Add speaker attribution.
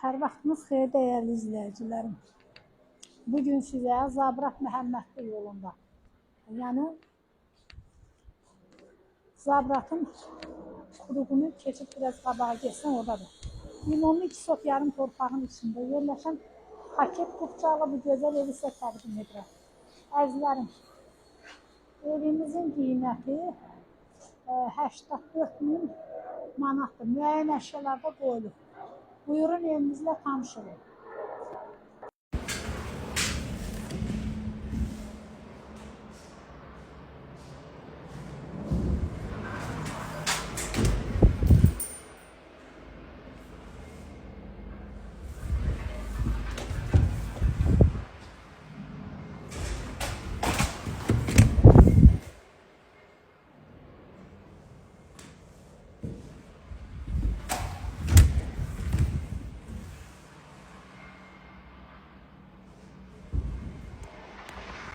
Speaker 1: Hər vaxtınız xeyir dəyərli izləyicilərim. Bugün sizə Zabrat Məhəmmədli yolunda, yəni Zabratın kuruğunu keçib biraz qabağa geçsən oradadır. Limonlu 2 sot yarım torpağın içində yerləşən paket Qubçalı bu gözəl evi sizə təqdim edirəm. Əzizlərim, evimizin qiyməti 84.000 manatdır. Müəyyən əşyalarda qoyulur. Buyurun evimizlə tanış olun.